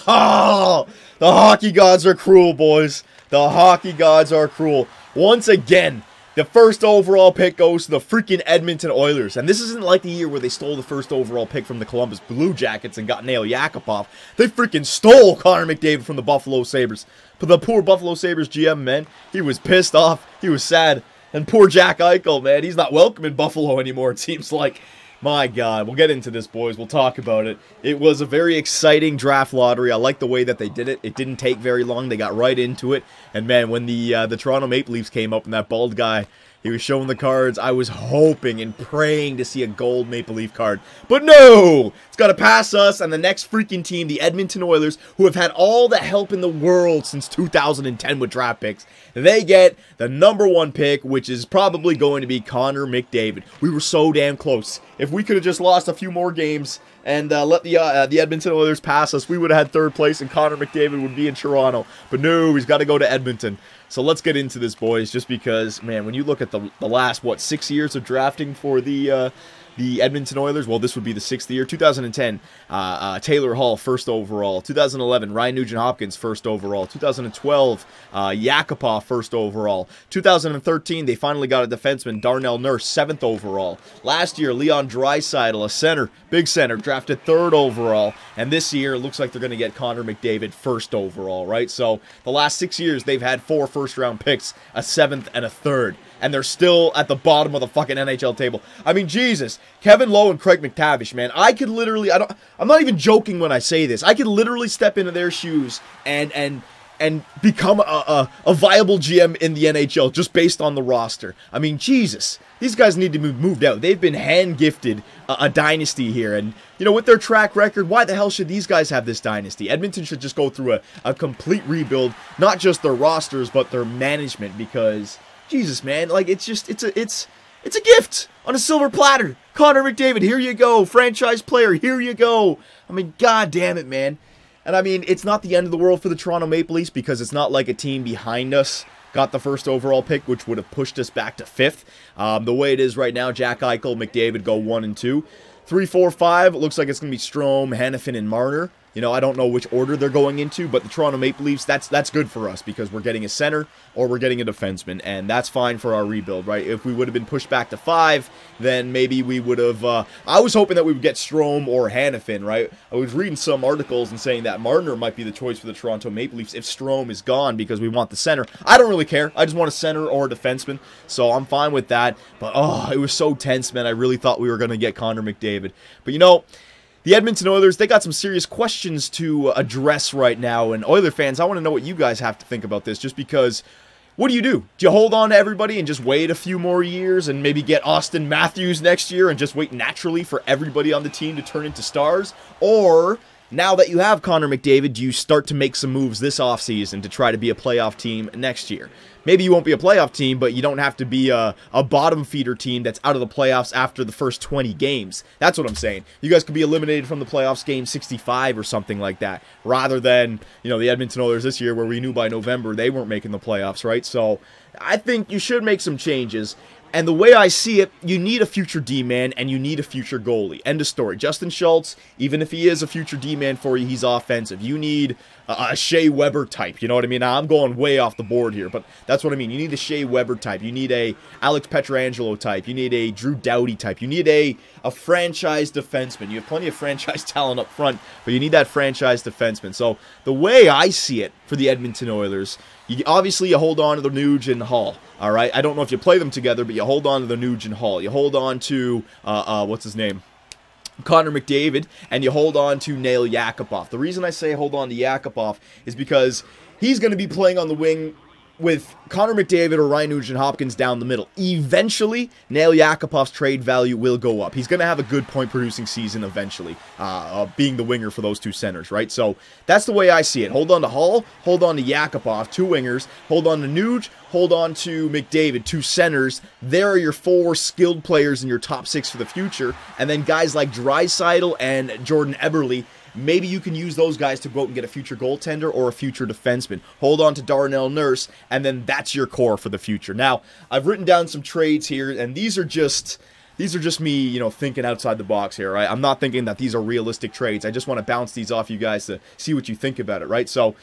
Oh, the hockey gods are cruel, boys. The hockey gods are cruel. Once again, the first overall pick goes to the freaking Edmonton Oilers. And this isn't like the year where they stole the first overall pick from the Columbus Blue Jackets and got Nail Yakupov. They freaking stole Connor McDavid from the Buffalo Sabres. But the poor Buffalo Sabres GM, man, he was pissed off. He was sad. And poor Jack Eichel, man, he's not welcome in Buffalo anymore, it seems like. My God, we'll get into this, boys. We'll talk about it. It was a very exciting draft lottery. I like the way that they did it. It didn't take very long. They got right into it. And, man, when the Toronto Maple Leafs came up and that bald guy, he was showing the cards, I was hoping and praying to see a gold Maple Leaf card. But no! It's got to pass us and the next freaking team, the Edmonton Oilers, who have had all the help in the world since 2010 with draft picks. They get the #1 pick, which is probably going to be Connor McDavid. We were so damn close. If we could have just lost a few more games and let the Edmonton Oilers pass us, we would have had 3rd place and Connor McDavid would be in Toronto. But no, he's got to go to Edmonton. So let's get into this, boys, just because, man, when you look at the last, 6 years of drafting for the Edmonton Oilers, well, this would be the 6th year. 2010, Taylor Hall, 1st overall. 2011, Ryan Nugent-Hopkins, 1st overall. 2012, Yakupov, 1st overall. 2013, they finally got a defenseman, Darnell Nurse, 7th overall. Last year, Leon Draisaitl, a center, big center, drafted 3rd overall. And this year, it looks like they're going to get Connor McDavid 1st overall, right? So the last 6 years, they've had 4 first-round picks, a 7th, and a 3rd. And they're still at the bottom of the fucking NHL table. I mean, Jesus. Kevin Lowe and Craig McTavish, man. I could literally, I'm not even joking when I say this. I could literally step into their shoes and become a viable GM in the NHL just based on the roster. I mean, Jesus. These guys need to be moved out. They've been hand-gifted a dynasty here. And, you know, with their track record, why the hell should these guys have this dynasty? Edmonton should just go through a complete rebuild. Not just their rosters, but their management. Because, Jesus, man, like, it's a gift on a silver platter. Connor McDavid, here you go. Franchise player, here you go. I mean, God damn it, man. And I mean, it's not the end of the world for the Toronto Maple Leafs because it's not like a team behind us got the 1st overall pick, which would have pushed us back to 5th. The way it is right now, Jack Eichel, McDavid go 1 and 2. 3, 4, 5, it looks like it's going to be Strome, Hanifin, and Marner. You know, I don't know which order they're going into, but the Toronto Maple Leafs, that's good for us because we're getting a center or we're getting a defenseman, and that's fine for our rebuild, right? If we would have been pushed back to 5, then maybe we would have... I was hoping that we would get Strome or Hanifin, right? I was reading some articles and saying that Marner might be the choice for the Toronto Maple Leafs if Strome is gone because we want the center. I don't really care. I just want a center or a defenseman, so I'm fine with that. But, oh, it was so tense, man. I really thought we were going to get Connor McDavid. But, you know... The Edmonton Oilers, they got some serious questions to address right now, and Oiler fans, I want to know what you guys have to think about this, just because, what do? Do you hold on to everybody and just wait a few more years and maybe get Austin Matthews next year and just wait naturally for everybody on the team to turn into stars? Or, now that you have Connor McDavid, do you start to make some moves this offseason to try to be a playoff team next year? Maybe you won't be a playoff team, but you don't have to be a bottom feeder team that's out of the playoffs after the first 20 games. That's what I'm saying. You guys could be eliminated from the playoffs game 65 or something like that, rather than, you know, the Edmonton Oilers this year where we knew by November they weren't making the playoffs, right? So I think you should make some changes. And the way I see it, you need a future D-man and you need a future goalie. End of story. Justin Schultz, even if he is a future D-man for you, he's offensive. You need a Shea Weber type, you know what I mean? Now, I'm going way off the board here, but that's what I mean. You need a Shea Weber type. You need a Alex Pietrangelo type. You need a Drew Doughty type. You need a franchise defenseman. You have plenty of franchise talent up front, but you need that franchise defenseman. So the way I see it for the Edmonton Oilers, obviously you hold on to the Nuge and Hall, all right? I don't know if you play them together, but you hold on to the Nuge and Hall. You hold on to, what's his name? Connor McDavid, and you hold on to Nail Yakupov. The reason I say hold on to Yakupov is because he's going to be playing on the wing with Connor McDavid or Ryan Nugent-Hopkins down the middle. Eventually, Nail Yakupov's trade value will go up. He's going to have a good point-producing season eventually, being the winger for those two centers, right? So that's the way I see it. Hold on to Hall, hold on to Yakupov, 2 wingers, hold on to Nuge, hold on to McDavid, 2 centers. There are your 4 skilled players in your top 6 for the future, and then guys like Draisaitl and Jordan Eberle. Maybe you can use those guys to go out and get a future goaltender or a future defenseman. Hold on to Darnell Nurse, and then that's your core for the future. Now, I've written down some trades here, and these are just these are just me, you know, thinking outside the box here, right? I'm not thinking that these are realistic trades. I just want to bounce these off you guys to see what you think about it, right? So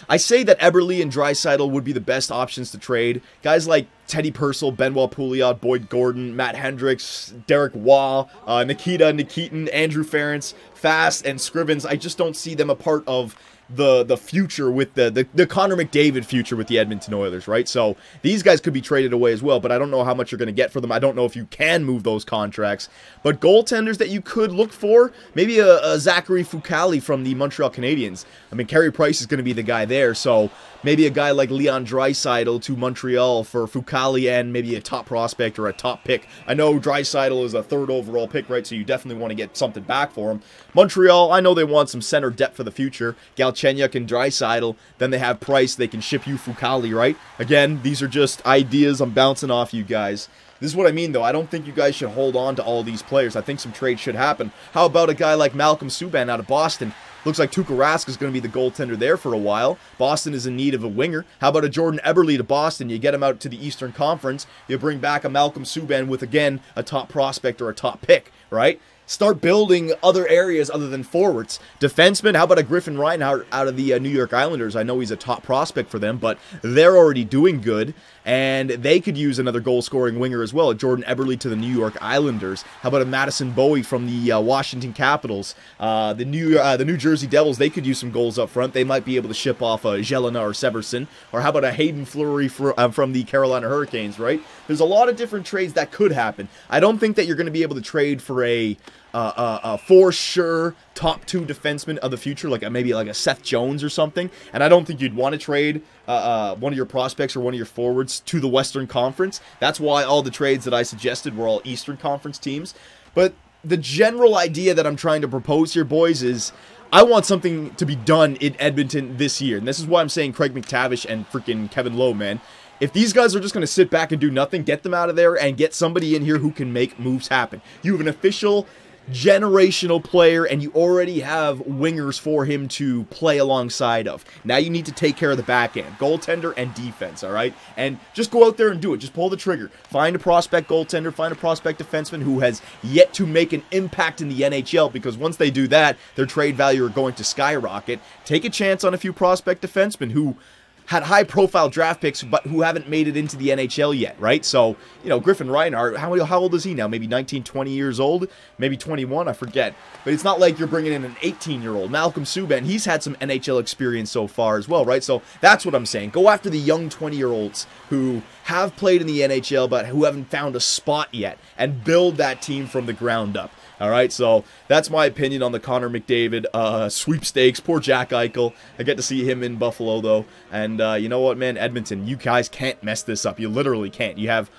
I say that Eberle and Draisaitl would be the best options to trade. Guys like Teddy Purcell, Benoit Pouliot, Boyd Gordon, Matt Hendricks, Derek Waugh, Nikita Nikitin, Andrew Ference, Fast, and Scrivens, I just don't see them a part of the future with the Connor McDavid future with the Edmonton Oilers, right? So these guys could be traded away as well, but I don't know how much you're going to get for them. I don't know if you can move those contracts. But goaltenders that you could look for, maybe a Zachary Fucale from the Montreal Canadiens. I mean, Carey Price is going to be the guy there, so maybe a guy like Leon Draisaitl to Montreal for Fucale and maybe a top prospect or a top pick. I know Draisaitl is a 3rd overall pick, right? So you definitely want to get something back for him. Montreal, I know they want some center depth for the future. Galchenyuk and Draisaitl. Then they have Price. They can ship you Fucale, right? Again, these are just ideas I'm bouncing off you guys. This is what I mean, though. I don't think you guys should hold on to all these players. I think some trades should happen. How about a guy like Malcolm Subban out of Boston? Looks like Tuukka Rask is going to be the goaltender there for a while. Boston is in need of a winger. How about a Jordan Eberle to Boston? You get him out to the Eastern Conference. You bring back a Malcolm Subban with, again, a top prospect or a top pick, right? Start building other areas other than forwards. Defensemen, how about a Griffin Reinhart out of the New York Islanders? I know he's a top prospect for them, but they're already doing good, and they could use another goal-scoring winger as well. A Jordan Eberle to the New York Islanders. How about a Madison Bowie from the Washington Capitals? The New Jersey Devils, they could use some goals up front. They might be able to ship off a Jelena or Severson. Or how about a Hayden Fleury from the Carolina Hurricanes, right? There's a lot of different trades that could happen. I don't think that you're going to be able to trade for a for sure top 2 defenseman of the future, like maybe like a Seth Jones or something. And I don't think you'd want to trade one of your prospects or one of your forwards to the Western Conference. That's why all the trades that I suggested were all Eastern Conference teams. But the general idea that I'm trying to propose here, boys, is I want something to be done in Edmonton this year. And this is why I'm saying Craig McTavish and freaking Kevin Lowe, man. If these guys are just going to sit back and do nothing, get them out of there and get somebody in here who can make moves happen. You have an official generational player, and you already have wingers for him to play alongside of. Now you need to take care of the back end, goaltender and defense, all right? And just go out there and do it. Just pull the trigger. Find a prospect goaltender, find a prospect defenseman who has yet to make an impact in the NHL, because once they do that, their trade value are going to skyrocket. Take a chance on a few prospect defensemen who had high-profile draft picks, but who haven't made it into the NHL yet, right? So, you know, Griffin Reinhart, how old is he now? Maybe 19, 20 years old? Maybe 21, I forget. But it's not like you're bringing in an 18-year-old. Malcolm Subban, he's had some NHL experience so far as well, right? So that's what I'm saying. Go after the young 20-year-olds who have played in the NHL, but who haven't found a spot yet, and build that team from the ground up. All right, so that's my opinion on the Connor McDavid sweepstakes. Poor Jack Eichel. I get to see him in Buffalo, though. And you know what, man? Edmonton, you guys can't mess this up. You literally can't. You have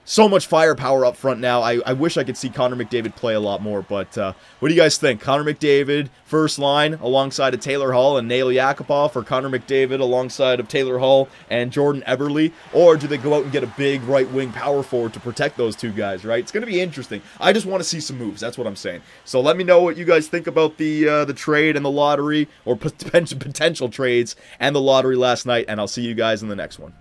so much firepower up front now. I wish I could see Connor McDavid play a lot more, but what do you guys think? Connor McDavid, first line, alongside of Taylor Hall and Nail Yakupov, or Connor McDavid alongside of Taylor Hall and Jordan Eberle? Or do they go out and get a big right-wing power forward to protect those two guys, right? It's going to be interesting. I just want to see some moves. That's what I'm saying. So let me know what you guys think about the trade and the lottery, or potential trades and the lottery last night, and I'll see you guys in the next one.